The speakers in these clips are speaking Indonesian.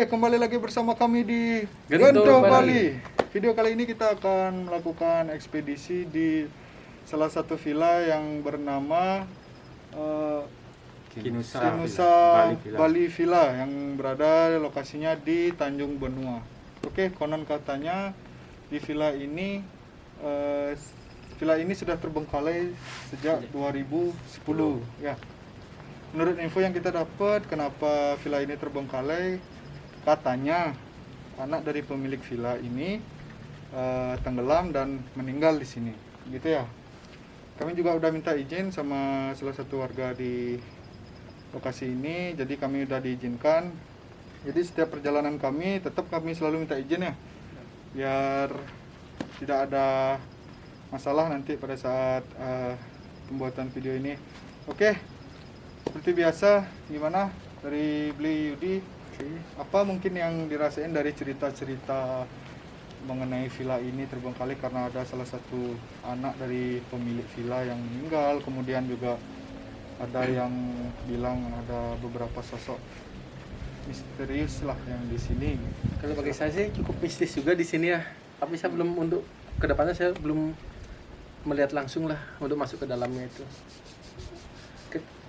kembali lagi bersama kami di Gento Gento Bali. Bali. Video kali ini kita akan melakukan ekspedisi di salah satu villa yang bernama Kinusa Bali Villa yang berada lokasinya di Tanjung Benua. Oke, konon katanya di villa ini sudah terbengkalai sejak 2010 ya. Menurut info yang kita dapat, kenapa villa ini terbengkalai, katanya anak dari pemilik villa ini tenggelam dan meninggal di sini, gitu ya. Kami juga udah minta izin sama salah satu warga di lokasi ini, jadi kami udah diizinkan. Jadi setiap perjalanan kami, tetap kami selalu minta izin ya, biar tidak ada masalah nanti pada saat pembuatan video ini. Oke. Seperti biasa, gimana dari Beli Yudi? Apa mungkin yang dirasain dari cerita-cerita mengenai villa ini terbengkalai karena ada salah satu anak dari pemilik villa yang meninggal, kemudian juga ada yang bilang ada beberapa sosok misterius lah yang di sini. Kalau bagi saya sih cukup mistis juga di sini ya. Tapi saya belum, untuk kedepannya saya belum melihat langsung lah untuk masuk ke dalamnya itu.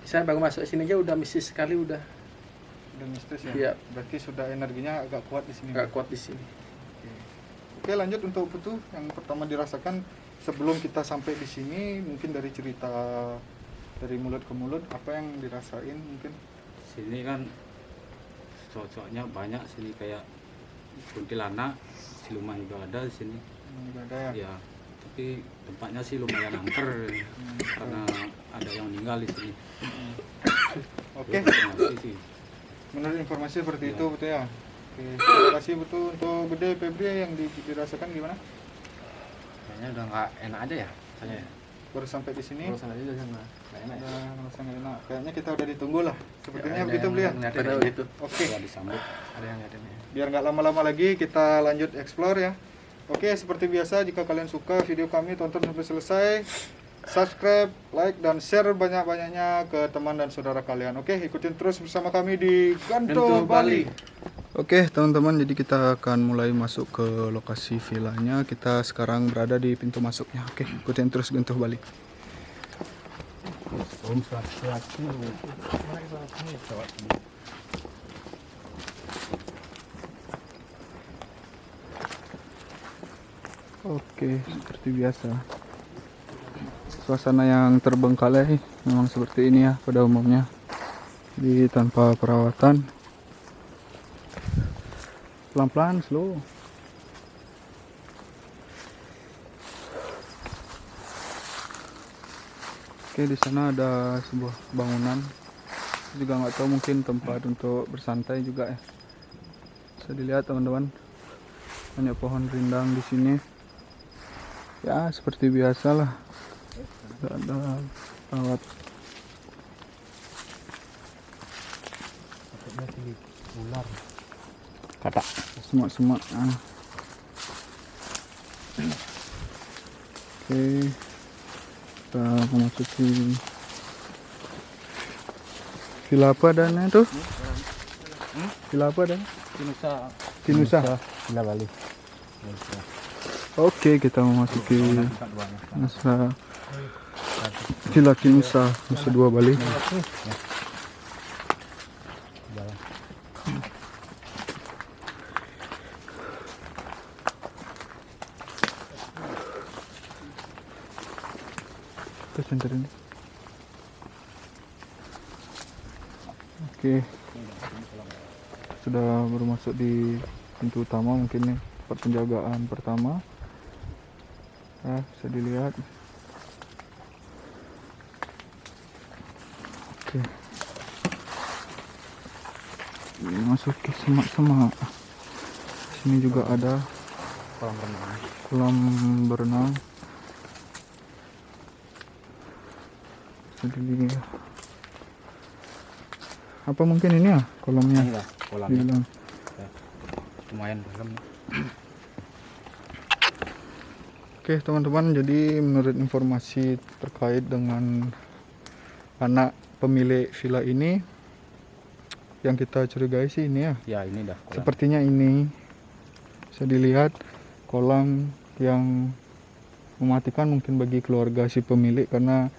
Saya baru masuk sini aja udah mistis sekali udah. Udah mistis ya? Iya. Berarti sudah energinya agak kuat di sini. Agak kuat di sini. Oke, lanjut untuk Putu yang pertama dirasakan sebelum kita sampai di sini, mungkin dari cerita dari mulut ke mulut apa yang dirasain mungkin? Sini kan sosoknya banyak sini, kayak kuntilanak, siluman juga ada di sini. Juga ada ya? Ya, tapi tempatnya sih lumayan angker karena ada yang meninggal di sini. Oke. Informasi sih. Menurut informasi seperti Ya. itu betul ya? Oke, terima kasih betul. Untuk Gede Febri yang dirasakan gimana? Kayaknya udah nggak enak aja ya rasanya ya. Baru sampai di sini Urusan aja udah nggak enak ya. udah merasa nggak enak. Kayaknya kita udah ditunggu lah. Sepertinya Ada begitu yang Beli ya? ngeliatin Betul aja. gitu. Oke, Sudah disambut. Ada yang ngeliatin ya. biar nggak lama-lama lagi kita lanjut explore ya. Oke, seperti biasa jika kalian suka video kami, tonton sampai selesai. Subscribe, like, dan share banyak-banyaknya ke teman dan saudara kalian. Oke, ikutin terus bersama kami di Gento Gento Bali. Bali. Oke teman-teman, jadi kita akan mulai masuk ke lokasi villanya. Kita sekarang berada di pintu masuknya. Oke, ikutin terus Gento Bali. Oke, seperti biasa. Suasana yang terbengkalai memang seperti ini ya pada umumnya. Jadi tanpa perawatan. Pelan-pelan, slow. Oke, di sana ada sebuah bangunan. Juga nggak tahu, mungkin tempat untuk bersantai juga ya. Bisa dilihat teman-teman, banyak pohon rindang di sini. Ya seperti biasalah, tidak ada perawat. Ular. Kata semak-semak. Oke, kita memasuki villa apa dan itu? Villa apa dan? Kinusa. Villa Bali. Oke, kita memasuki Nusa Villa Kinusa, Nusa Dua Bali. Kita center ini. Oke, sudah baru masuk di pintu utama, mungkin nih tempat penjagaan pertama. Bisa dilihat. Oke, ini masuk ke semak-semak. Sini juga ada Kolam renang. kolam berenang. Jadi apa mungkin ini ya kolamnya? Inilah kolamnya. Dibilang. Lumayan dalam. Oke teman-teman, jadi menurut informasi terkait dengan anak pemilik villa ini, yang kita curigai sih ini ya. Ya ini dah kolam. Sepertinya ini bisa dilihat kolam yang mematikan mungkin bagi keluarga si pemilik karena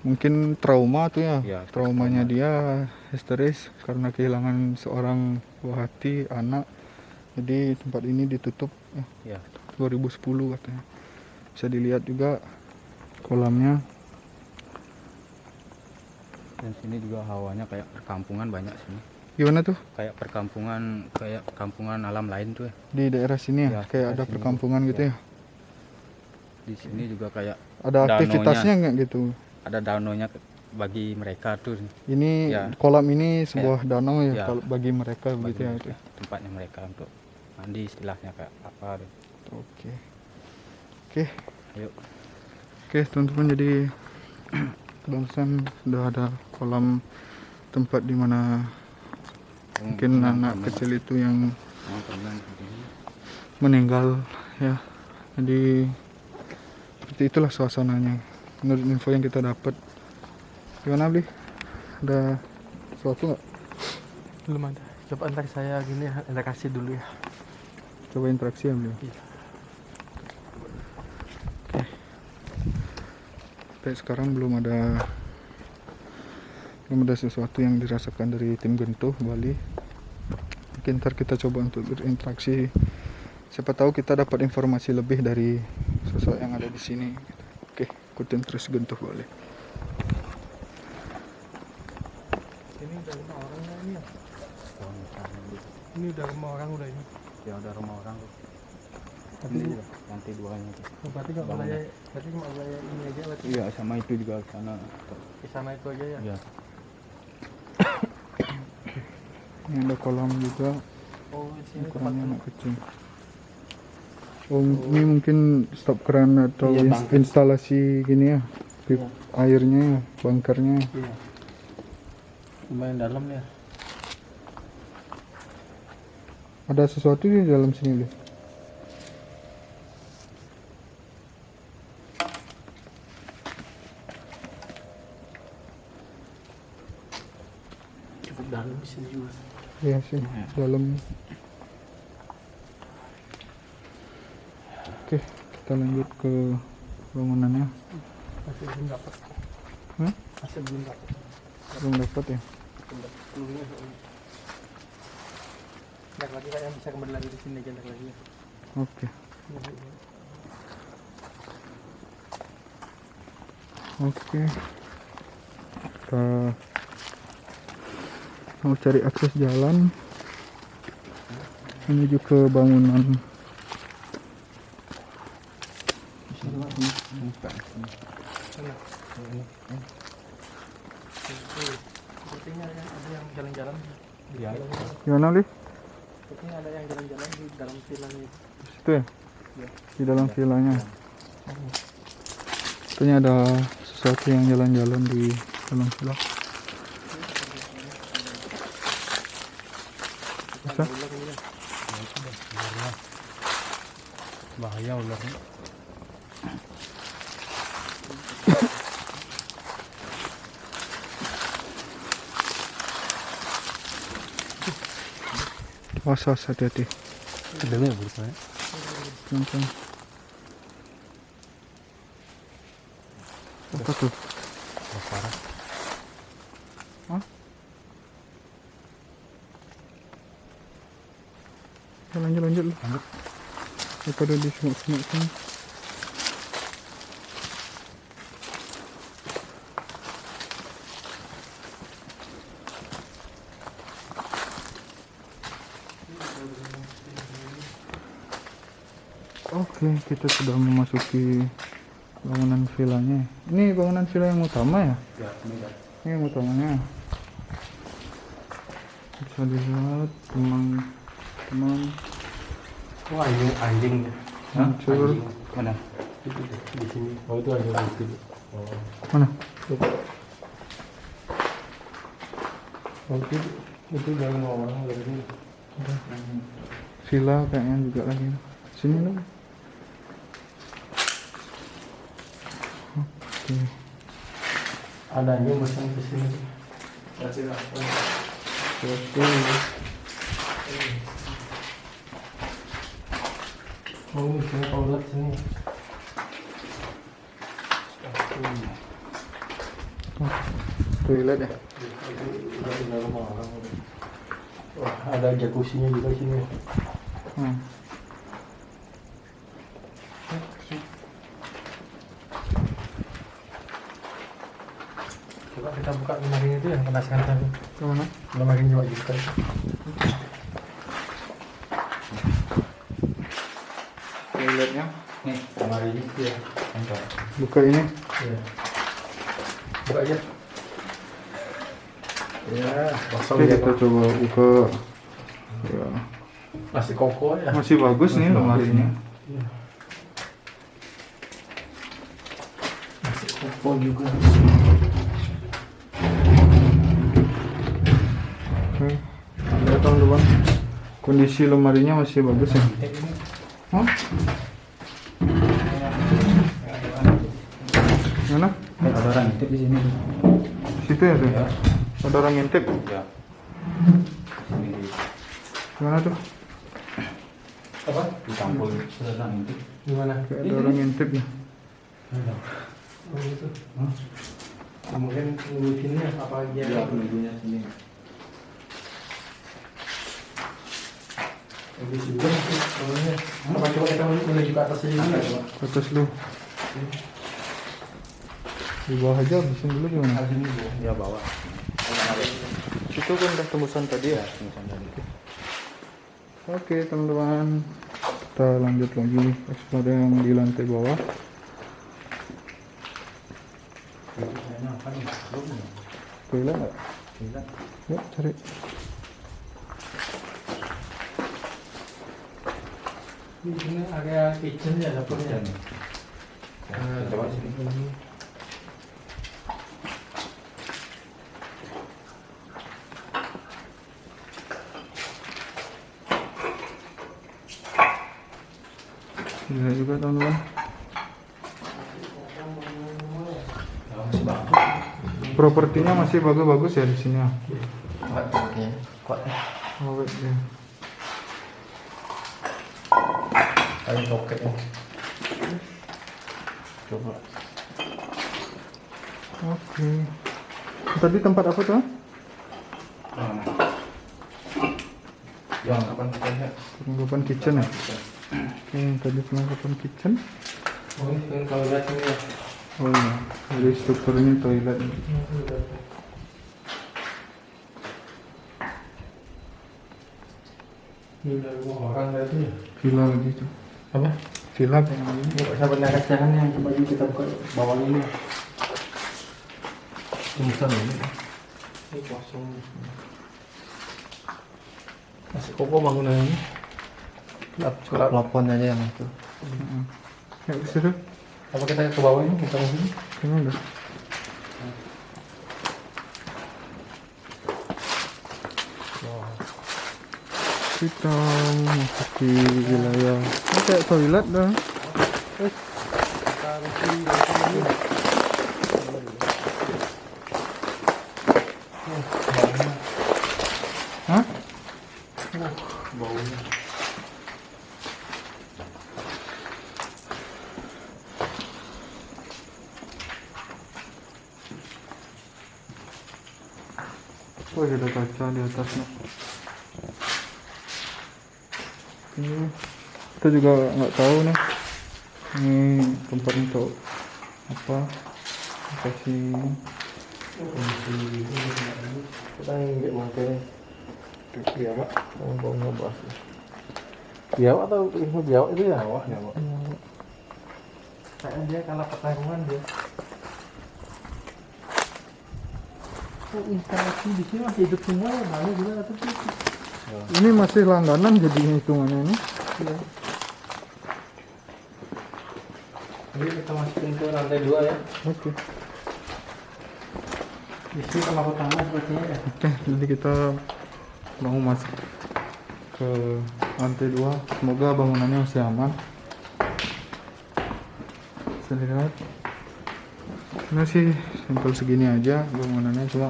mungkin trauma tuh ya. Ya, Traumanya trauma. dia histeris karena kehilangan seorang buah hati anak. Jadi tempat ini ditutup Ya. 2010 katanya. Bisa dilihat juga kolamnya. Dan sini juga hawanya kayak perkampungan banyak sini. Gimana tuh? Kayak perkampungan alam lain tuh ya. Di daerah sini ya, Ya, kayak daerah ada sini. perkampungan gitu Ya. ya. Di sini juga kayak Ada aktivitasnya nggak gitu? ada danaunya bagi mereka tuh. Ini Ya. kolam ini sebuah danau ya, Ya. kalau bagi mereka Bagi begitu ya. mereka, tempatnya mereka untuk mandi istilahnya kayak apa tuh. Oke. Oke. Ayo. Oke, teman-teman, jadi barusan sudah ada kolam tempat di mana mungkin anak kecil itu yang meninggal ya. Jadi seperti itulah suasananya menurut info yang kita dapat. Gimana Bli? Ada sesuatu nggak? Belum ada. Coba ntar saya gini ya, anda kasih dulu ya. Coba interaksi ya Bli. Iya. Sampai sekarang belum ada sesuatu yang dirasakan dari tim Gentuh Bali. Mungkin ntar kita coba untuk berinteraksi. Siapa tahu kita dapat informasi lebih dari sosok yang ada di sini. Oke, ikutin terus Gentuh Bali. Ini udah rumah orang ya ini ya? Ini udah rumah orang udah ini. Ya udah rumah orang tuh. Tapi Ini udah lantai 2-nya tuh. berarti nggak wilayah, berarti cuma wilayah ini aja berarti. Iya, sama itu juga ke sana. Di sana itu aja ya. Iya. Ini ada kolam juga, Oh di sini tempat ukurannya dulu. anak kecil. Oh, ini mungkin stop keran atau Iya, bunker. instalasi gini ya, pip Iya. airnya ya, bunkernya. Iya. Lumayan dalam ya. Ada sesuatu di dalam sini Bli? Cukup dalam di sini juga. Iya sih, dalam. Oke, kita lanjut ke bangunannya. Masih belum dapat. Hah? Masih belum dapat. Belum dapat ya? Dulunya soalnya. Ntar lagi kayaknya bisa kembali lagi di sini aja ntar lagi ya. Oke. Oke. Kita mau cari akses jalan menuju ke bangunan. Sana. Sepertinya ada yang jalan-jalan. Iya. Gimana Li? Sepertinya ada yang jalan-jalan di dalam villa ini. Di situ ya? Ya. Di dalam villanya. Sepertinya ada sesuatu yang jalan-jalan di dalam villa. Bisa? Bahaya ularnya. Awas, hati-hati. Ada ya burukannya? Pelan-pelan. Apa tuh? Parah. Hah? Lanjut lu. Lanjut. Daripada di semut-semut sini. Oke, kita sudah memasuki bangunan villanya. Ini bangunan villa yang utama ya? Ya, ini Ini yang utamanya. Bisa dilihat teman-teman wah anjing. hancur. Mana? Di sini. Oh itu ada itu. Oh. Mana? Oh itu dari orang dari sini. Villa kayaknya juga lagi. Sini lagi. Oke. Ada yang pesan ke sini. Kasih apa? Oke. Oh, misalnya toilet sini. Toilet ya. Wah, ada jacuzzinya juga sini. Hmm. Coba kita buka lemari itu yang penasaran tadi. Kemana? Lemari juga juga. Toiletnya. Nih, lemari ini. Iya. Mantap. Buka ini. Iya. Buka aja. Ya, kosong Oke, ya, kita Pak. coba buka. Ya. Masih kokoh ya. Masih bagus nih lemarinya. Iya. Masih kokoh juga. Oke. Lihat teman-teman. Kondisi lemarinya masih bagus ya. Hah? Mana? Ada orang intip di sini. Situ ya tuh. Ya. Ada orang ngintip. Ya. Sini Gimana tuh? Apa? di kampung sudah orang intip. Gimana? Kayak ada orang ngintip ya. Oh gitu. Mungkin tunggu sini apa lagi ya? Ya, penunggunya sini. Bagus juga sih soalnya. Apa coba kita menuju ke atas sini dulu? Atas lu. Di bawah aja habisin dulu gimana? Ya bawa. Itu kan udah tembusan tadi ya. Tembusan tadi. Oke teman-teman, kita lanjut lagi eksplor yang di lantai bawah. Apa nih? Belum. Toilet nggak? Tidak. Yuk cari. Di sini area kitchen ya dapurnya. Coba sini. Bisa juga teman-teman. Masih bagus. Propertinya masih bagus-bagus ya di sini ya. Kuat kayaknya. Kuat ya. Awet ya. Kayak roket ya. Coba. Oke. Tadi tempat apa tuh? Mana? Yang kapan kita Perlengkapan kitchen ya. Oke, tadi perlengkapan kitchen. Oh ini kan kalau lihat ini ya. Oh iya, jadi strukturnya toilet. Ini udah rumah orang tadi ya. Villa gitu. Apa? Villa kayak gini. Ini Pak sahabat naik kacaran yang coba yuk kita buka bawah ini. Tembusan ini. Ini kosong. Masih kokoh bangunannya. Gelap Plafon aja yang itu. Kayak seru. Apa kita ke bawah ini? Kita sini. Gimana udah? Kita memasuki wilayah ini kayak toilet dah. Hah? Baunya. Oh ada kaca di atasnya. Ini kita juga nggak tahu nih. Ini tempat untuk apa? Kasih Kita ingin makan biawak, mau ngebahas. Biawak atau biawak itu ya? Biawak, biawak. Kayaknya dia kalah pertarungan dia. Oh, instalasi di sini masih hidup semua ya, banyak juga atau tidak? ini masih langganan jadinya hitungannya ini. Iya. Jadi kita masukin ke lantai 2 ya. Oke. Di sini sama pertama sepertinya ya. Oke, jadi kita mau masuk ke lantai 2. Semoga bangunannya masih aman. Bisa dilihat. Ini sih sampel segini aja bangunannya, cuma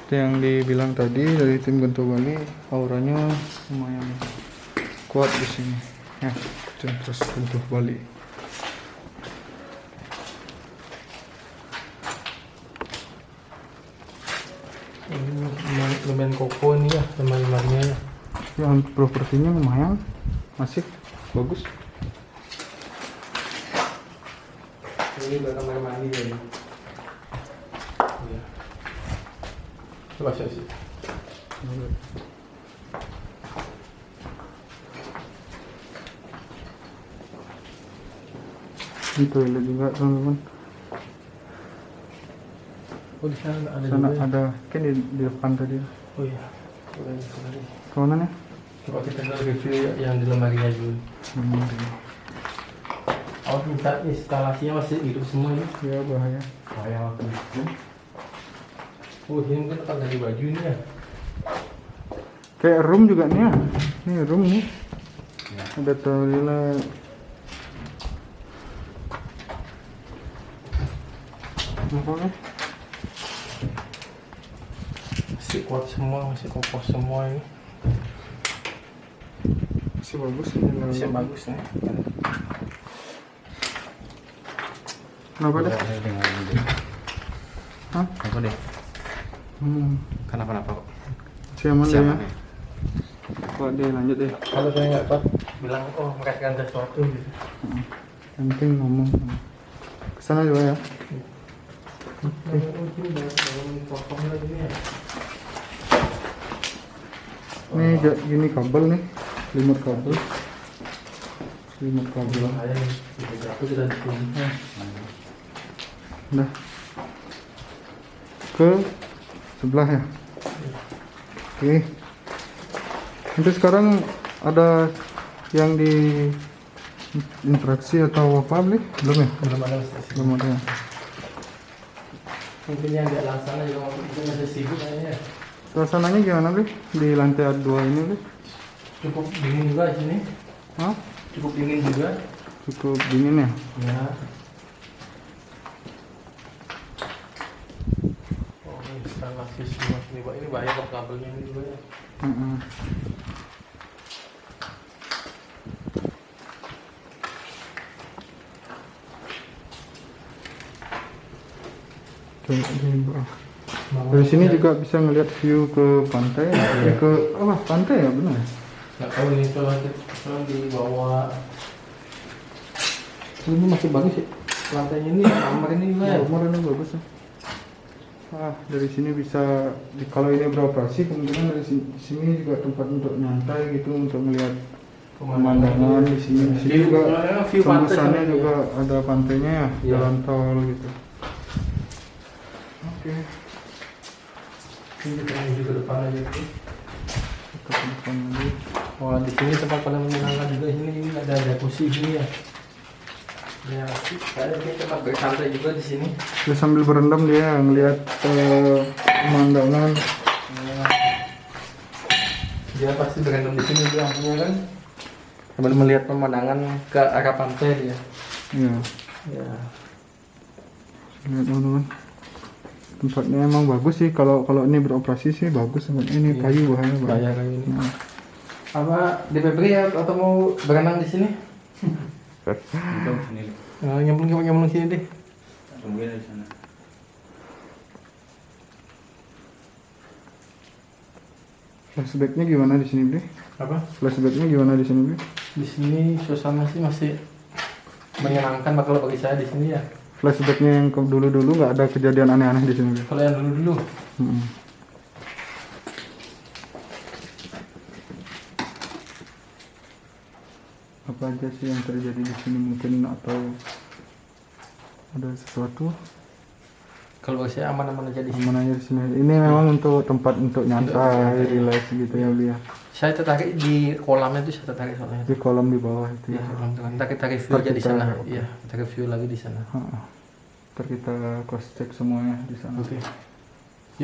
Seperti yang dibilang tadi dari tim Gento Bali, auranya lumayan kuat di sini. Ya, tim terus Gento Bali. Ini lumayan kokoh ini ya, lemari-lemarinya ya. Yang propertinya lumayan, masih bagus. Ini udah kamar mandi ya. Iya. Coba saya sih. Ini toilet juga teman-teman. Oh di sana ada Sana juga. Ya? ada, kan di depan tadi. Oh iya. Coba. Kemana nih? Coba kita review yang di lemarinya dulu. Oh minta instalasinya masih hidup semua ini. Ya bahaya. Kayak waktu itu. Oh ini mungkin tempat ganti baju ini ya. Kayak room juga nih ya. Nih room nih. Ya. Ada toilet. Apa nih? Masih kuat semua, masih kokoh semua ini. Masih bagus ini. Masih bagus nih. Kenapa deh? Dengan ini. Hah? Apa deh? Kenapa kok? Siaman deh ya. Siapa nih? Kok deh lanjut deh. Kalau saya nggak kuat bilang oh merasakan sesuatu gitu. Yang penting ngomong. Kesana juga ya. Oh ini dalam potong lagi nih ya. Ini gini kabel nih. Remote kabel. Remote kabel. Ada nih. Berapa kita di sini? Udah. Ke sebelah ya. Oke. Nanti sekarang ada yang di interaksi atau apa beli? Belum ya? Belum ada stasiun. Belum ada ya. Mungkin yang di atas sana juga mungkin masih sibuk kayaknya. Suasananya gimana beli? Di lantai 2 ini beli? Cukup dingin juga di sini. Hah? Cukup dingin juga. Cukup dingin ya? Ya. Oh instalasi semua sini Pak. Ini bahaya kok kabelnya ini juga ya. Coba di bawah. Dari sini juga bisa ngelihat view ke pantai. Ke apa? Pantai ya benar. Nggak tahu ini kalau di bawah. Ini masih bagus sih. Lantainya ini kamar ini juga ya. Rumah ini bagus ya. Dari sini bisa kalau ini beroperasi kemungkinan dari sini juga tempat untuk nyantai gitu, untuk melihat pemandangan di sini. Di sini juga tembusannya juga ada pantainya ya, Iya. jalan tol gitu. Oke. Ini kita menuju ke depan aja tuh. Kita ke depan lagi. Wah di sini tempat paling menyenangkan juga ini ada jacuzzi ini ya. Ya, ada ini tempat bersantai juga di sini. Dia sambil berendam dia ngelihat pemandangan. Dia pasti berendam di sini dia kan. Sambil melihat pemandangan ke arah pantai dia. Iya. Ya. Lihat teman-teman. Tempatnya emang bagus sih, kalau ini beroperasi sih bagus tempatnya. Ini Iya. kayu bahaya banget. Bahaya kayak ini. Nah, Apa di Febri ya atau mau berenang di sini? Itu sini. Nyemplung sini deh. Tungguin di sana. flashbacknya gimana di sini, Bri? Apa? Flashbacknya gimana di sini, Bri? Di sini suasana sih masih menyenangkan kalau bagi saya di sini ya. Flashbacknya yang ke dulu-dulu nggak ada kejadian aneh-aneh di sini, Bri? Kalau yang dulu-dulu Apa aja sih yang terjadi di sini mungkin, atau ada sesuatu? kalau bagi saya aman-aman aja di sini. Aman aja di sini. Ini memang untuk tempat untuk nyantai, relax gitu ya, Bri ya. Saya tertarik di kolamnya itu, saya tertarik soalnya. Di kolam di bawah itu Ya, ya. teman-teman. Kita review Ntar aja di kita- sana. Iya, kita review lagi di sana. Ntar kita cross check semuanya di sana. Oke.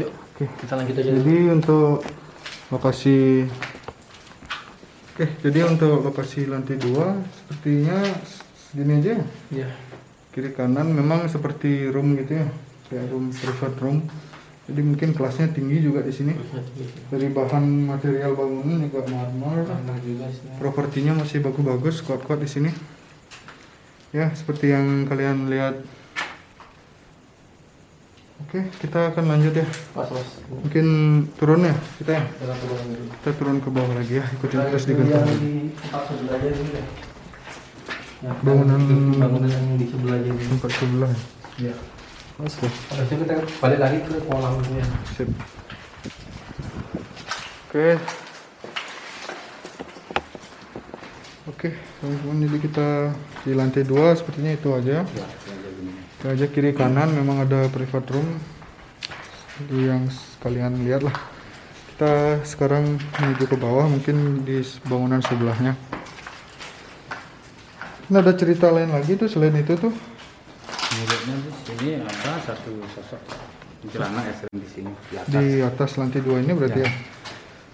Yuk, Oke. kita lanjut aja. Jadi untuk lokasi jadi untuk lokasi lantai 2 sepertinya segini aja ya. Iya. Kiri kanan memang seperti room gitu ya, kayak room private room. Jadi mungkin kelasnya tinggi juga di sini. Dari bahan material bangunan juga marmer. Propertinya masih bagus-bagus, kuat-kuat di sini. Ya, seperti yang kalian lihat. Oke, kita akan lanjut ya. Pas. Mungkin turun ya kita ya. Dalam turun dulu. Kita turun ke bawah lagi ya. Ikutin terus di Yang gentong. di tempat sebelahnya dulu ya. Bangunan yang di sebelahnya dulu. tempat sebelah. Iya. Oke. Habis itu kita balik lagi ke kolam itu ya. Sip. Oke. Oke, teman-teman, jadi kita di lantai 2 sepertinya itu aja. Ya, aja gini. Itu aja kiri kanan memang ada private room. Itu yang kalian lihat lah. Kita sekarang menuju ke bawah, mungkin di bangunan sebelahnya. Ini ada cerita lain lagi tuh selain itu tuh. Menurutnya di sini ada satu sosok celana yang sering di sini di atas. Di atas lantai 2 ini berarti ya.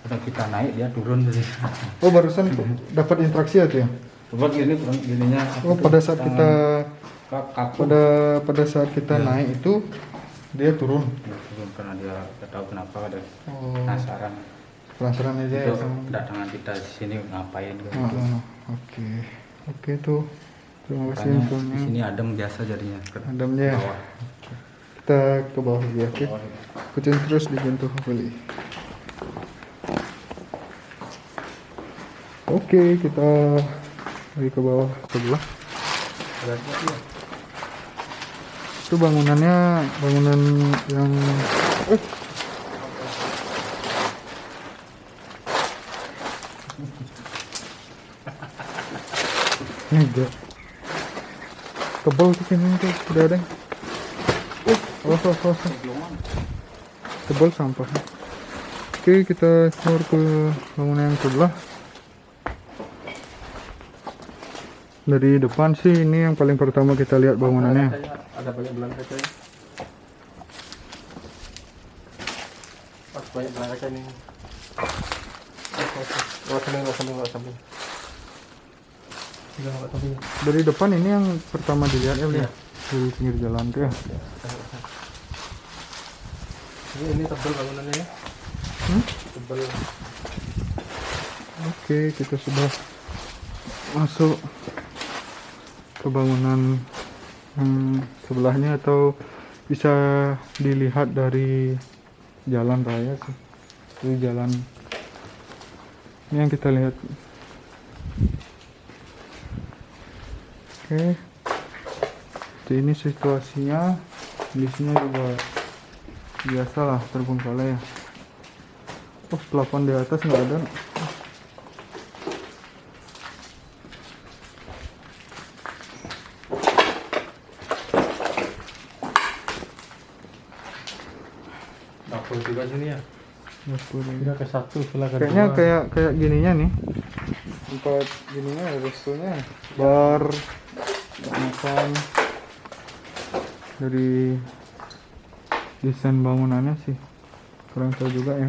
Kadang kita naik dia turun dari Oh, barusan dapat interaksi ya tuh ya. coba gininya. Oh, pada saat kita kaku. pada saat kita naik itu dia turun. Ya, turun karena dia nggak tahu kenapa ada Oh, penasaran. penasaran aja ya Itu sama. kedatangan kita di sini ngapain gitu. Oke. Oke tuh. Terima kasih Makanya infonya. di sini adem biasa jadinya. Ke Adamnya ya. bawah. Kita ke bawah lagi ya. Oke. Bawah. Ikutin terus di Gentong Valley. Oke, kita lagi ke bawah sebelah. Itu bangunannya bangunan yang enggak tebal tuh ini tuh udah ada. Awas. Tebal sampah. Oke, kita keluar ke bangunan yang sebelah. Dari depan sih ini yang paling pertama kita lihat bangunannya. Ada banyak belang kaca ya. Pas banyak belang kaca nih. Lewat samping. Dari depan ini yang pertama dilihat ya, Iya. dari pinggir jalan tuh ya. Ini tebal bangunannya ya. Tebal. Oke, kita sudah masuk ke bangunan yang sebelahnya atau bisa dilihat dari jalan raya sih. Dari jalan ini yang kita lihat. Oke. Jadi ini situasinya, kondisinya juga biasalah terbengkalai ya. Oh, plafon di atas nggak ada. Dapur juga sini ya. Dapur ini. Kita ke satu, sebelah kedua. Kayaknya kayak gininya nih. Tempat gininya ada restonya, bar, makan. Dari desain bangunannya sih kurang tahu juga ya.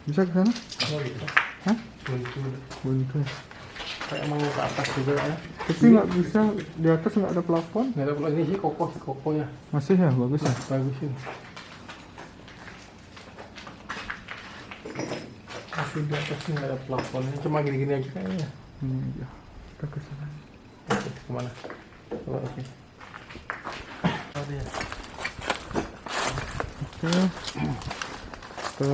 Bisa ke sana? Oh, gitu. Hah? Buntu. Buntu. Kayak mau ke atas juga ya. Tapi nggak bisa, di atas nggak ada plafon. Nggak ada pulang ini sih kokoh ya. Masih ya, bagus ya. Bagus ini. Masih di atas ini nggak ada plafon. Ini cuma gini-gini aja kayaknya. Ini aja. Kita ke sana. Oke, kemana? Coba oke. Ada ya. Oke. Ke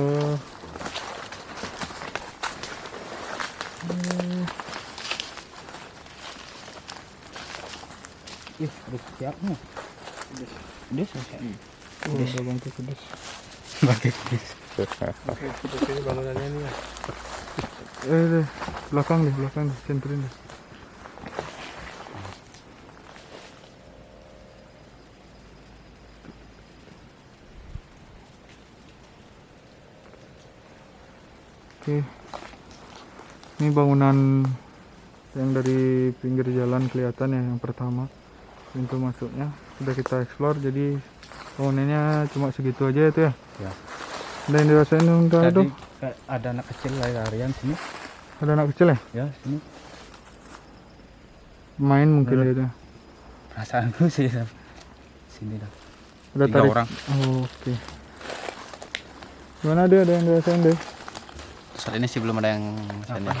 Ih, harus siapnya. Pedes ya. oh, ada bangku pedas. Pakai pedes. Oke, ini bangunannya ini ya. Deh, belakang deh, centerin deh. Oke. Ini bangunan yang dari pinggir jalan kelihatan ya, yang pertama. Pintu masuknya sudah kita explore, jadi bangunannya cuma segitu aja itu ya. Ya. Ada yang dirasain untuk itu? Tadi ada anak kecil lari-larian sini. Ada anak kecil ya? Ya, sini. Main mungkin Menurut- itu. Perasaanku sih Sini dah. Udah 3 tarik. orang. Oh, oke. Gimana dia, ada yang dirasain deh? Saat ini sih belum ada yang misalnya.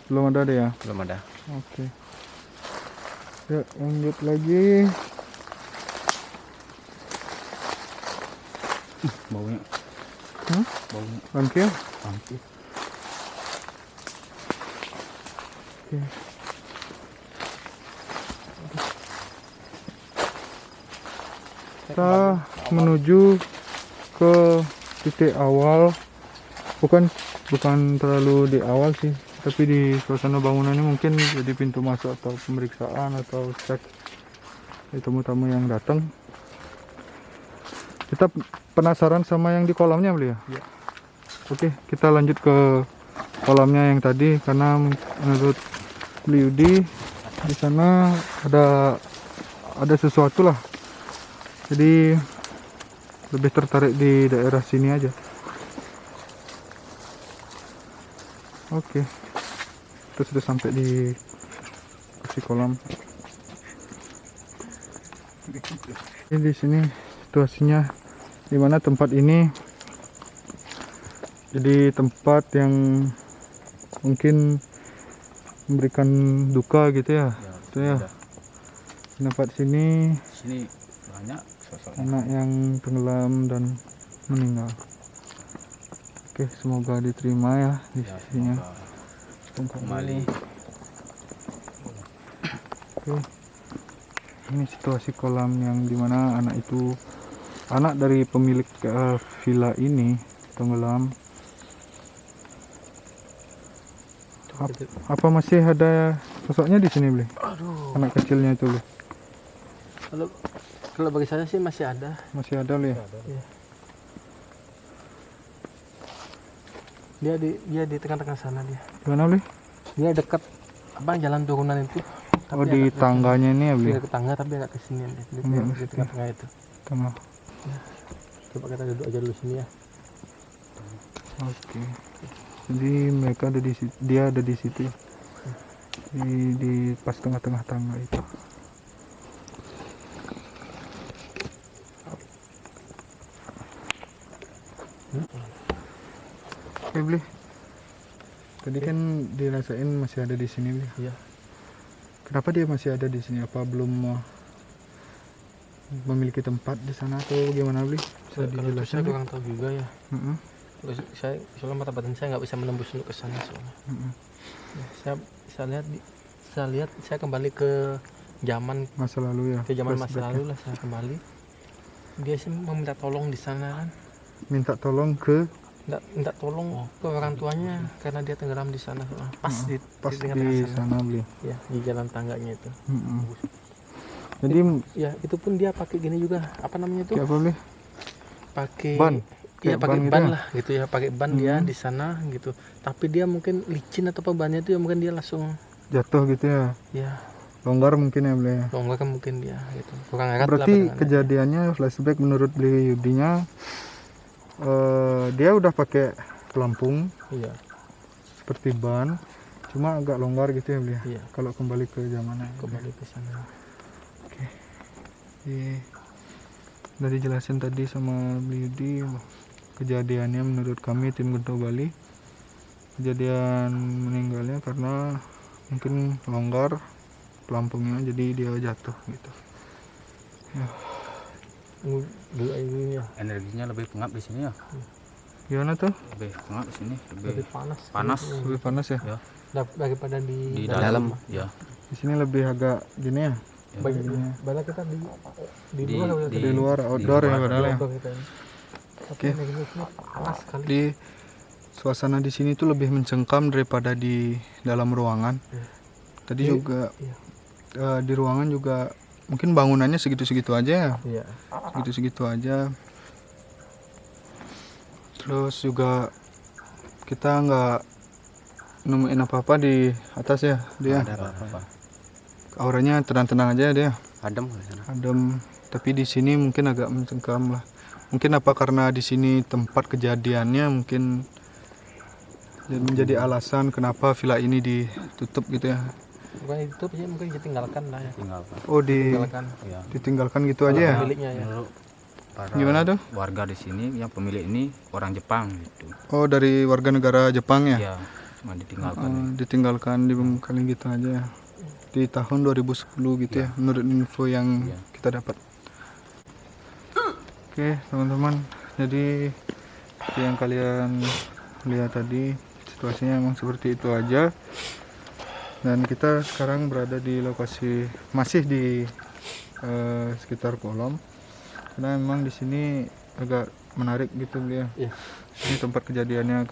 Belum ada deh ya. Belum ada. Oke. Ya, lanjut lagi. Baunya. Baunya. Bangkil. Hampir. Oke. Kita menuju ke titik awal, bukan terlalu di awal sih, tapi di suasana bangunannya mungkin jadi pintu masuk atau pemeriksaan atau cek tamu-tamu yang datang. Kita penasaran sama yang di kolamnya, beli ya? Iya. Oke, kita lanjut ke kolamnya yang tadi karena menurut Beli Yudi di sana ada sesuatu lah. Jadi lebih tertarik di daerah sini aja. Oke, kita sudah sampai di lokasi kolam. Ini di sini situasinya, dimana tempat ini jadi tempat yang mungkin memberikan duka gitu ya. Itu ya. Tempat sini Sini banyak sosoknya. anak yang tenggelam dan meninggal. Oke, semoga diterima ya di Ya, sisinya. semoga kembali. Oke. Ini situasi kolam yang dimana anak dari pemilik villa ini tenggelam. Apa masih ada sosoknya di sini, Bli? Aduh. Anak kecilnya itu, Bli. Kalau bagi saya sih masih ada. Masih ada, Bli ya? Dia di tengah-tengah sana dia. Gimana, Bli? Dia dekat jalan turunan itu. Oh, di tangganya ini ya, Bli? Dia ke tangga tapi agak kesini dia. Di tengah-tengah itu. Tengah. Coba kita duduk aja dulu sini ya. Oke. Jadi mereka ada di situ, dia ada di situ. Di pas tengah-tengah tangga itu. Oke, Bli. Tadi kan dirasain masih ada di sini, Bli. Iya. Kenapa dia masih ada di sini? Apa belum memiliki tempat di sana atau gimana, Bli? Bisa Kalau itu saya dijelasin, Bli? kurang tahu juga ya. Mm-mm. Soalnya mata batin saya nggak bisa menembus untuk ke sana soalnya. Mm-mm. Ya, saya kembali ke zaman Masa lalu ya? masa Flashback lalu ya? lah saya kembali. Dia sih meminta tolong di sana kan. Minta tolong ke Minta tolong ke orang tuanya karena dia tenggelam di sana soalnya. Pas di tengah-tengah di sana. sana, Bli. Ya, di jalan tangganya itu. Mm-mm. Jadi Ya, itu pun dia pakai gini juga. Apa namanya tuh? kayak apa, Bli? Pakai Ban? Iya, Kayak pakai ban gitu ban ya? lah gitu ya, pakai ban dia di sana gitu. Tapi dia mungkin licin atau apa bannya itu ya mungkin dia langsung Jatuh gitu ya? ya Longgar mungkin ya, Bli ya? longgar kan mungkin dia gitu. Kurang erat lah Berarti badangannya. kejadiannya flashback menurut Bli Yudinya, dia udah pakai pelampung Iya, seperti ban, cuma agak longgar gitu ya, Bli ya? iya, Kalau kembali ke zamannya. kembali ke sana. Iya. Udah dijelasin tadi sama Bli Yudi, kejadiannya menurut kami tim Gento Bali, kejadian meninggalnya karena mungkin longgar pelampungnya jadi dia jatuh gitu. Dulu ini ya, Energinya lebih pengap di sini ya. Gimana tuh? Lebih pengap di sini, lebih lebih panas. panas. Lebih panas ya? Ya, Daripada di di dalam. Ya. Di sini lebih agak gini ya? Banyak kita di Di- luar Di luar outdoor ya luar, padahal ya. outdoor kita ini. Tapi Oke. ini panas sekali. Di suasana di sini tuh lebih mencengkam daripada di dalam ruangan. Iya. Tadi Iya. juga Iya. di ruangan juga mungkin bangunannya segitu-segitu aja ya. Iya. Segitu-segitu aja. Terus juga kita nggak nemuin apa-apa di atas ya dia. Ada apa-apa. Auranya tenang-tenang aja dia. Adem di sana. Adem. Tapi di sini mungkin agak mencengkam lah. Mungkin apa karena di sini tempat kejadiannya mungkin menjadi alasan kenapa villa ini ditutup gitu ya. bukan itu sih, mungkin ditinggalkan lah ya. tinggalkan. Oh, Tinggalkan. Ya. ditinggalkan gitu aja ya. Miliknya ya. Menurut para Gimana tuh? warga di sini yang pemilik ini orang Jepang gitu. Oh, dari warga negara Jepang ya. Ya, cuma ditinggalkan. Ditinggalkan dibengkalin gitu aja ya. Di tahun 2010 gitu ya, menurut info yang Iya. kita dapat. Oke, teman-teman. Jadi seperti yang kalian lihat tadi, situasinya emang seperti itu aja. Dan kita sekarang berada di lokasi masih di sekitar kolam. Karena memang di sini agak menarik gitu ya. Iya. Ini tempat kejadiannya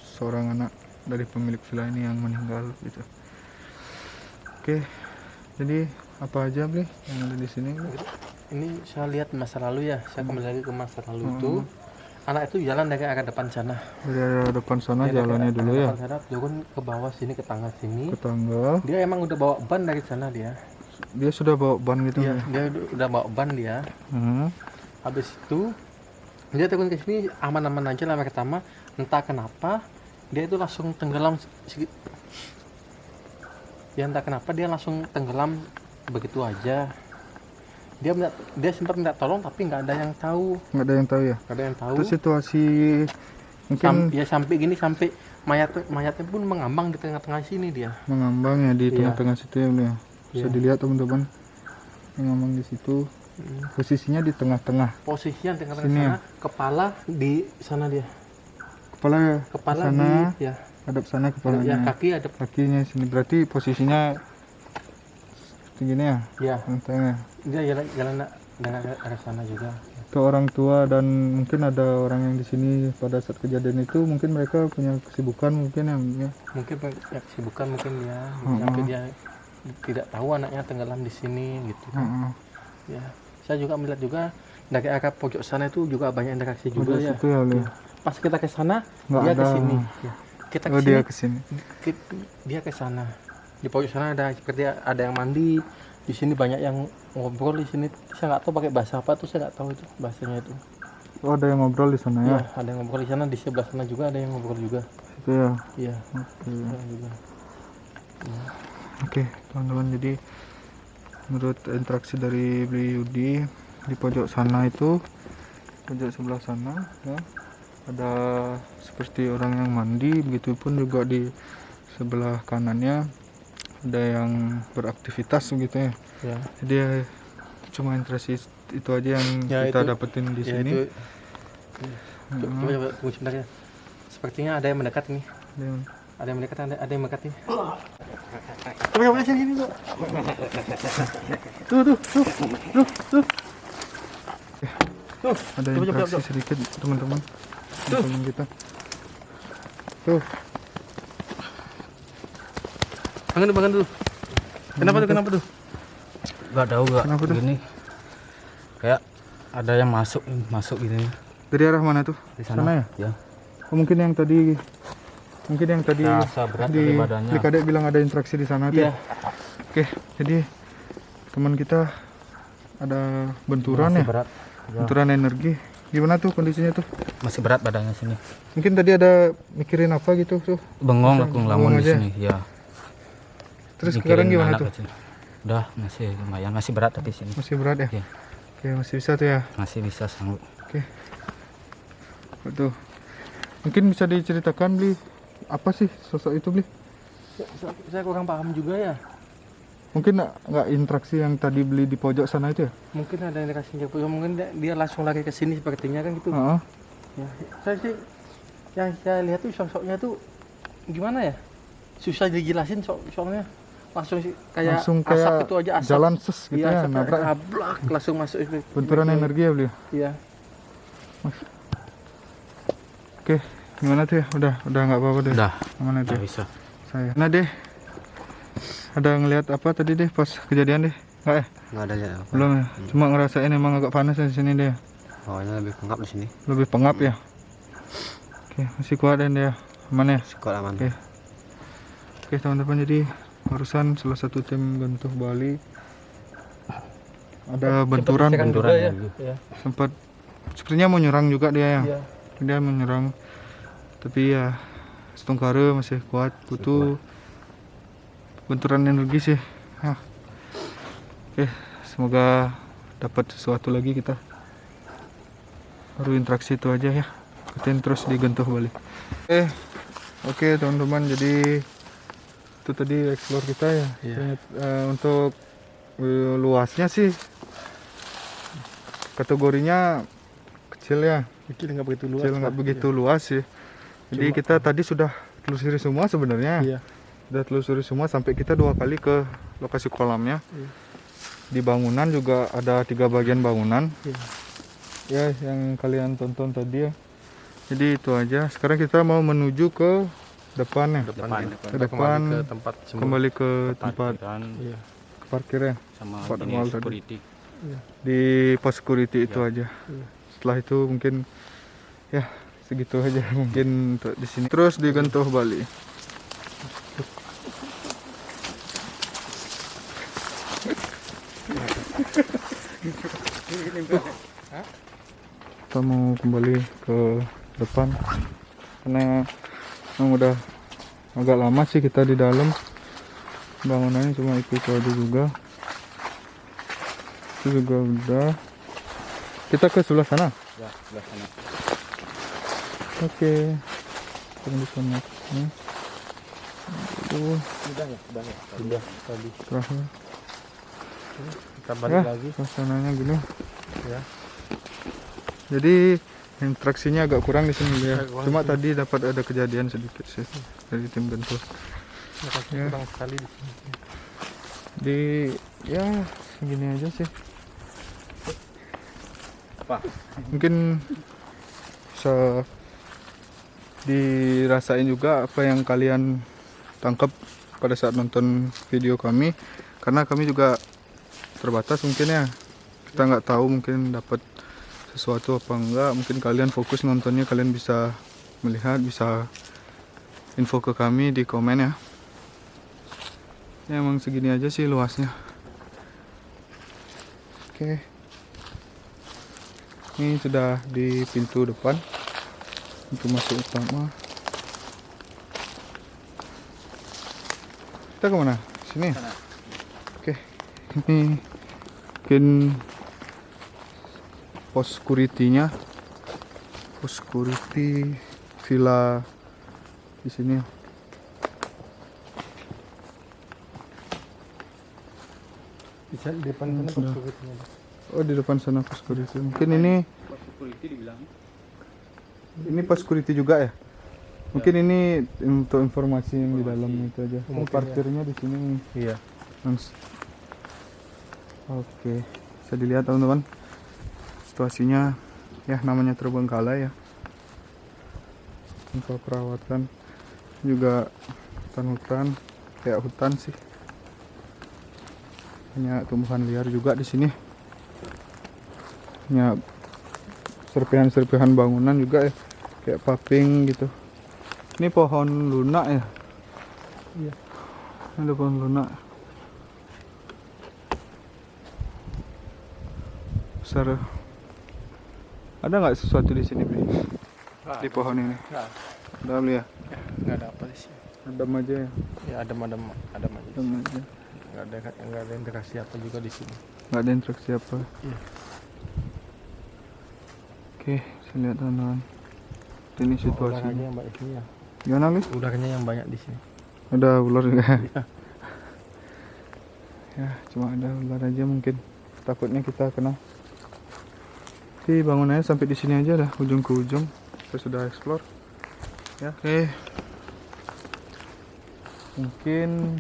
seorang anak dari pemilik villa ini yang meninggal gitu. Oke, jadi apa aja Bli yang ada di sini? Bli? Ini saya lihat masa lalu ya. Saya kembali lagi ke masa lalu itu. Anak itu jalan dari arah depan sana. Dari arah depan sana Dia jalannya dari dulu arah ya, depan sana, turun ke bawah sini, ke tangga sini. ke tangga. Dia emang udah bawa ban dari sana dia. Dia sudah bawa ban gitu Iya, ya. dia udah bawa ban dia. Habis itu dia turun ke sini aman-aman aja lah pertama. Entah kenapa dia itu langsung tenggelam ya, entah kenapa dia langsung tenggelam begitu aja. Dia sempat minta tolong tapi nggak ada yang tahu. Nggak ada yang tahu ya. Nggak ada yang tahu. Terus situasi mungkin Ya sampai gini, sampai mayatnya pun mengambang di tengah-tengah sini dia. mengambang ya di Iya. tengah-tengah situ ya Bli ya. Bisa Iya. dilihat teman-teman, mengambang di situ. Posisinya di tengah-tengah. Posisinya di tengah-tengah Sini ya? sana, kepala di sana dia. Kepala sana, di ya. hadap sana Ya, kepalanya. kaki ada Kakinya sini. Berarti posisinya seperti gini ya. ya. Tengah. Dia jalan dengan arah sana juga. Ke orang tua dan mungkin ada orang yang di sini pada saat kejadian itu, mungkin mereka punya kesibukan mungkin ya. Mungkin ya, kesibukan mungkin dia sampai dia tidak tahu anaknya tenggelam di sini gitu kan. Ya, saya juga melihat juga dari arah pojok sana itu juga banyak interaksi juga ya. Itu ya, Bli. Pas kita ke sana Nggak dia ke ada. sini. Ya. Kita ke Oh, sini, dia kesini. dia ke sana. Di pojok sana ada seperti ada yang mandi. Di sini banyak yang ngobrol di sini. Saya nggak tahu pakai bahasa apa tuh, saya nggak tahu itu bahasanya itu. Oh, ada yang ngobrol di sana ya. Ya, ada yang ngobrol di sana, di sebelah sana juga ada yang ngobrol juga. Itu ya. Iya, Oke. ada juga. Oke, teman-teman, jadi menurut interaksi dari Bli Yudi di pojok sana itu, pojok sebelah sana ya, ada seperti orang yang mandi, begitupun juga di sebelah kanannya ada yang beraktivitas begitu ya. Ya. Jadi ya, cuma interaksi itu aja yang Ya, kita itu- dapetin di Ya, sini. itu. Coba tunggu sebentar ya. Sepertinya ada yang mendekat nih. Dan Ada yang mendekat, ada yang mendekat nih. Coba sini tuh. ada Coba, interaksi coba. sedikit teman-teman di teman kita. Tuh, Bangun dulu. Kenapa tuh? Gak tahu gak Kenapa tuh? gini. Kayak ada yang masuk gini dari arah mana tuh? di sana. ya? Ya. Oh, mungkin yang tadi Rasa berat di dari badannya. Kadek bilang ada interaksi di sana tuh. Iya. Oke, jadi teman kita ada benturan Masih ya, berat. Ya. benturan energi. Gimana tuh kondisinya tuh? Masih berat badannya sini. Mungkin tadi ada mikirin apa gitu tuh. Bengong Bisa aku bengong ngelamun di aja. sini. Ya. Terus Mikirin sekarang gimana anak tuh? kecil. Udah masih lumayan, masih berat tapi sini. Masih berat ya? Iya. Oke, masih bisa tuh ya. Masih bisa sanggup. Betul. Mungkin bisa diceritakan Bli, apa sih sosok itu Bli? Saya kurang paham juga ya. Mungkin nggak interaksi yang tadi beli di pojok sana itu ya? Mungkin ada interaksi juga. Mungkin dia langsung lari ke sini sepertinya kan gitu. Heeh. Ya, saya sih yang saya lihat tuh sosoknya tuh gimana ya? Susah dijelasin soalnya langsung kayak Langsung asap kayak itu aja, asap. jalan ses gitu Iya, ya, asap nabrak. ablak langsung masuk itu. Benturan energi ya Bli? Iya. Oke, gimana tuh ya? Udah nggak apa-apa deh. Udah, Aman aja. nggak bisa. Saya. Nah deh, ada ngelihat apa tadi deh pas kejadian deh? Nggak ya? Nggak ada ya. Belum ya. Cuma ngerasain emang agak panas di sini deh. Bawahnya lebih pengap di sini. Lebih pengap ya. Oke, masih kuat dan dia aman ya. Sekolah aman. Oke. Oke teman-teman, jadi barusan salah satu tim Bentuh Bali ada benturan, Juga ya. energi. Iya. sempat sepertinya mau nyerang juga dia ya. Iya. Dia menyerang, tapi ya setengkara masih kuat, butuh benturan energi sih. Oke, semoga dapat sesuatu lagi kita. Baru interaksi itu aja ya. Ikutin terus digentuh balik. Oke teman-teman, jadi itu tadi explore kita ya. Iya. Untuk luasnya sih kategorinya kecil ya. Kecil nggak begitu luas. Kecil, nggak lah. begitu luas sih. Jadi Cuma- kita tadi sudah telusuri semua sebenarnya. Iya. Udah telusuri semua sampai kita 2 kali ke lokasi kolamnya. Iya. Di bangunan juga ada 3 bagian bangunan. Iya. Ya, yang kalian tonton tadi ya. Jadi itu aja. Sekarang kita mau menuju ke depan ya. Depan. Ke Kita depan, kembali ke tempat semula. kembali ke tempat Parkiran Iya. parkir ya. sama Tempat ini awal tadi. security. Iya. Di pos security itu Ya. aja. Iya. Setelah itu mungkin ya segitu aja mungkin untuk di sini. Terus digentuh Bali. Kita mau kembali ke depan karena memang udah agak lama sih kita di dalam. Bangunannya cuma itu aja juga. Itu juga udah. Kita ke sebelah sana. Ya, sebelah sana. Oke. Kita di sana. Aduh, Sudah ya, sudah ya. Sudah tadi. terakhir. Kita balik Ya, lagi. suasananya gini. Ya. Jadi interaksinya agak kurang di sini ya. Agak kurang Cuma sih. tadi dapat ada kejadian sedikit sih dari tim gentuh. Makasih Ya. kurang sekali di sini. Di ya segini aja sih. Apa? Mungkin bisa dirasain juga apa yang kalian tangkap pada saat nonton video kami, karena kami juga terbatas mungkin ya, kita nggak tahu mungkin dapat sesuatu apa enggak. Mungkin kalian fokus nontonnya, kalian bisa melihat, bisa info ke kami di komen ya. Ya emang segini aja sih luasnya. Oke, ini sudah di pintu depan, pintu masuk utama. Kita kemana? Sini. Sana. Oke, ini mungkin pos security-nya, pos security villa di sini. Bisa di depan sana Sudah. security-nya. Oh, di depan sana pos security. Mungkin ini Pos security dibilang. pos security juga ya. Mungkin ini untuk informasi yang di dalam itu aja. Oh, Mungkin parkirnya di sini. Iya. Oke, bisa dilihat teman-teman. Situasinya ya namanya terbengkalai ya. Untuk perawatan juga hutan-hutan, kayak hutan sih. Banyak tumbuhan liar juga di sini. Banyak serpihan-serpihan bangunan juga ya, kayak paving gitu. Ini pohon lunak ya. Iya. Ada pohon lunak. Besar. Ada nggak sesuatu di sini, Bri? Di pohon ini? Nggak, Ada ya? nggak ada apa di sini. Adem aja ya. Ya adem aja. Adem aja. Nggak ada interaksi apa juga di sini. Nggak ada interaksi apa. Iya. Oke, saya lihat teman-teman. Ini Ularnya situasinya. yang banyak ini ya. Gimana, Lis? Ularnya yang banyak di sini. Ada ular juga. Iya. Ya, cuma ada ular aja mungkin. Takutnya kita kena. Oke, bangunannya sampai di sini aja dah, ujung ke ujung. Kita sudah explore. Ya, oke. Mungkin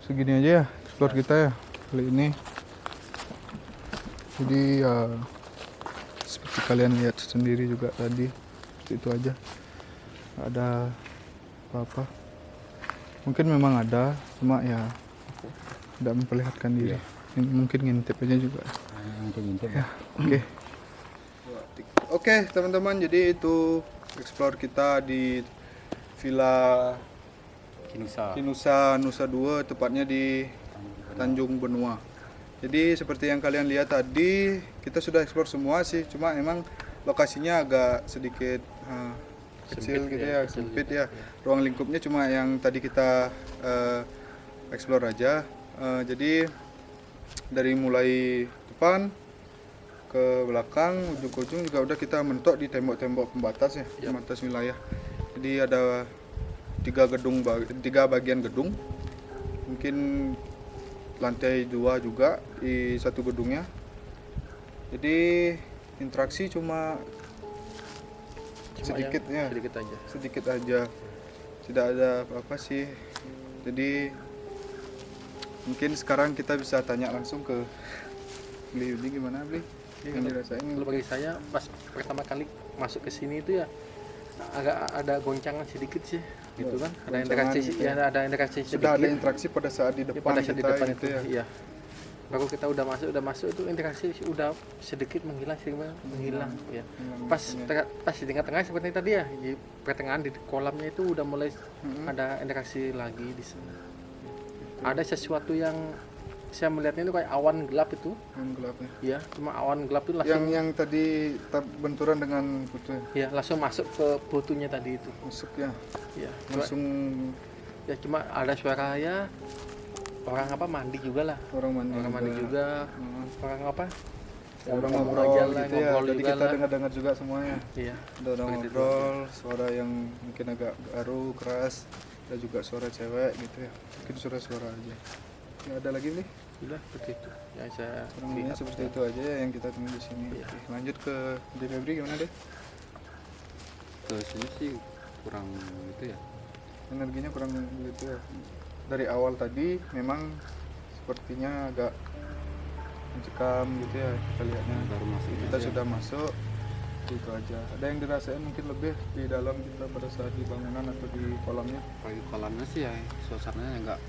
segini aja ya explore kita ya kali ini. Jadi ya seperti kalian lihat sendiri juga tadi, itu aja. Nggak ada apa-apa. Mungkin memang ada, cuma ya tidak memperlihatkan diri. Mungkin ngintip aja juga. Untuk ngintip. Ya, oke. Oke, teman-teman, jadi itu explore kita di Villa Kinusa. Kinusa Nusa Dua, tepatnya di Tanjung Benua. Jadi seperti yang kalian lihat tadi, kita sudah explore semua sih, cuma emang lokasinya agak sedikit kecil Sempit gitu ya, ya, kecil sempit gitu, ya. Ruang lingkupnya cuma yang tadi kita explore aja. Jadi dari mulai depan ke belakang, ujung ke ujung juga udah kita mentok di tembok-tembok pembatas ya, Yap. pembatas wilayah. Jadi ada tiga bagian gedung, mungkin lantai 2 juga di satu gedungnya. Jadi interaksi cuma sedikit ya, sedikit aja. sedikit aja, tidak ada apa-apa sih. Jadi mungkin sekarang kita bisa tanya langsung ke Bli. Gimana Bli yang dirasain? Kalau bagi saya pas pertama kali masuk ke sini itu ya agak ada goncangan sedikit sih gitu kan, ada Goncangan interaksi gitu ya, ya. ada interaksi Sudah ada sedikit. interaksi pada saat di Ya, depan pada saat di kita depan gitu itu ya. iya, baru kita udah masuk itu interaksi udah sedikit menghilang ya. Hilang Pas gitu ya. pas di tengah-tengah seperti tadi ya, di pertengahan di kolamnya itu udah mulai Mm-mm. ada interaksi lagi di sana. Ada sesuatu yang saya melihatnya itu kayak awan gelap itu Yang gelapnya. ya, cuma awan gelap itu langsung Yang tadi benturan dengan putih ya langsung masuk ke botunya tadi itu masuk ya, ya. langsung Cuma ada suara ya orang apa mandi juga lah, orang mandi. orang mandi juga, Hmm. orang apa Orang Ngobrol ngobrol aja gitu lah, ya. ngobrol Tadi juga kita lah. dengar-dengar juga semuanya. iya Ada orang Seperti itu ngobrol, suara yang mungkin agak garu, keras. Ada juga suara cewek gitu ya. Mungkin suara-suara aja. Ya, ada lagi nih? sudah seperti itu yang saya Kurang lebihnya lihat. seperti itu aja ya yang kita temui di sini. Iya. Oke, lanjut ke di Febri gimana deh? Ke sini sih kurang gitu ya. Energinya kurang begitu ya. Dari awal tadi memang sepertinya agak mencekam gitu ya kita lihatnya. Baru masuk Kita aja. sudah masuk itu aja. Ada yang dirasain mungkin lebih di dalam kita pada saat di bangunan atau di kolamnya? Pagi kolamnya sih ya suasananya enggak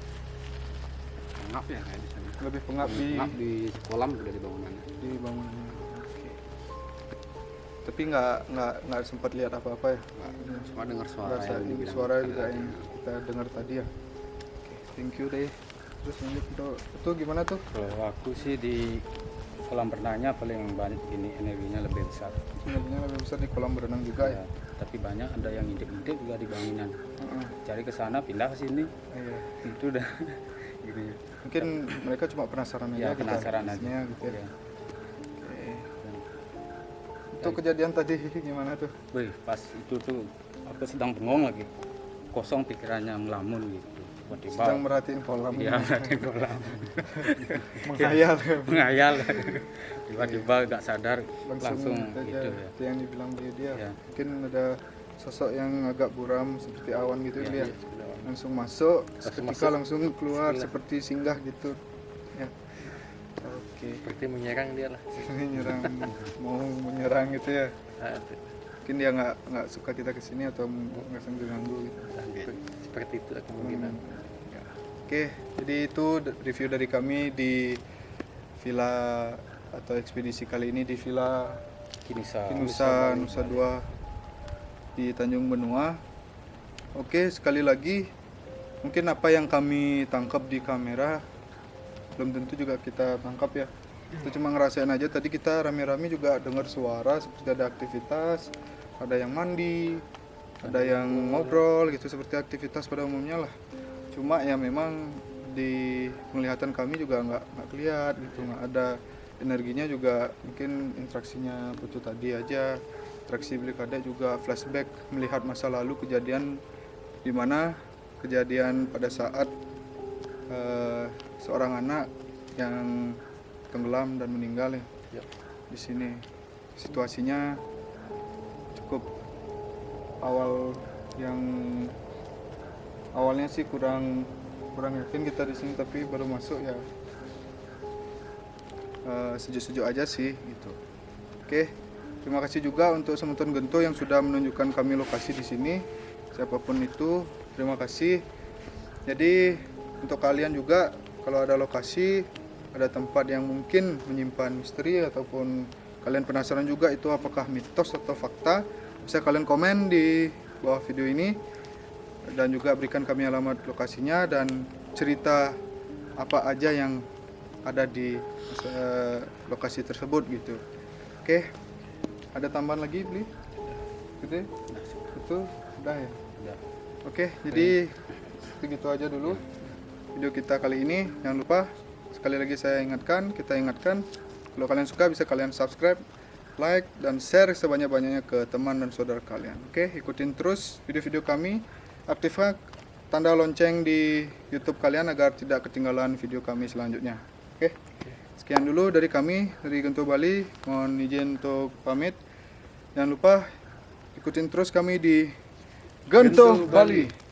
ngap ya kayak di sana. Lebih pengap di Ngap di kolam udah di bangunannya. bangunannya. Oke. Tapi nggak sempat lihat apa-apa ya. Cuma dengar suara Rasa yang dibilang suara tadi. juga yang kita dengar tadi ya. Oke, thank you deh. Terus lanjut itu gimana tuh? Kalau aku sih di kolam renangnya paling banyak ini energinya lebih besar. Energinya lebih besar di kolam berenang juga ya. Ya, tapi banyak ada yang intip-intip juga di bangunan. Heeh. Cari ke sana pindah ke sini. Iya. Itu udah gitu. Mungkin mereka cuma penasaran aja Ya kita penasaran aja. isinya gitu ya. Ya. Oke. Untuk kejadian tadi gimana tuh? Wih, pas itu tuh aku sedang bengong lagi. Kosong pikirannya melamun gitu. Tiba-tiba Sedang merhatiin kolam. dia di kolam. Menghayal. Menghayal. Tiba-tiba gak sadar langsung aja gitu ya. itu yang dibilang dia. Ya. Mungkin ada sosok yang agak buram seperti awan gitu Ya, dia. Iya, sudah. Langsung masuk, Langsung seketika masuk. langsung keluar Bismillah. seperti singgah gitu. Ya. Oke. seperti menyerang dia lah. Ini nyerang mau menyerang gitu ya. Nah, itu. Mungkin dia nggak suka kita kesini atau nggak sengaja ganggu gitu. Seperti itu kemungkinan. Oke, jadi itu review dari kami di villa atau ekspedisi kali ini di Villa Kinusa. Nusa Dua di Tanjung Benua. Oke, sekali lagi mungkin apa yang kami tangkap di kamera belum tentu juga kita tangkap ya. Itu cuma ngerasain aja. Tadi kita rame-rame juga dengar suara seperti ada aktivitas, ada yang mandi, ada yang ngobrol gitu seperti aktivitas pada umumnya lah. Cuma ya memang di penglihatan kami juga nggak kelihatan gitu, nggak ada energinya juga. Mungkin interaksinya Putu tadi aja, interaksi Beli Kadek juga flashback melihat masa lalu kejadian di mana kejadian pada saat seorang anak yang tenggelam dan meninggal ya. Ya. Di sini situasinya cukup awalnya sih kurang yakin kita di sini, tapi baru masuk ya sejuk-sejuk aja sih gitu. Oke, terima kasih juga untuk Semeton Gento yang sudah menunjukkan kami lokasi di sini. Siapapun itu, terima kasih. Jadi untuk kalian juga kalau ada lokasi, ada tempat yang mungkin menyimpan misteri ataupun kalian penasaran juga itu apakah mitos atau fakta, bisa kalian komen di bawah video ini dan juga berikan kami alamat lokasinya dan cerita apa aja yang ada di lokasi tersebut gitu. Oke, ada tambahan lagi, Bli? Gitu ya? itu udah ya. Udah. Oke, jadi segitu aja dulu video kita kali ini. Jangan lupa sekali lagi kita ingatkan kalau kalian suka bisa kalian subscribe, like, dan share sebanyak-banyaknya ke teman dan saudara kalian. Oke, ikutin terus video-video kami, aktifkan tanda lonceng di YouTube kalian agar tidak ketinggalan video kami selanjutnya. Oke, sekian dulu dari kami dari Gento Bali. Mohon izin untuk pamit. Jangan lupa ikutin terus kami di Gento Bali.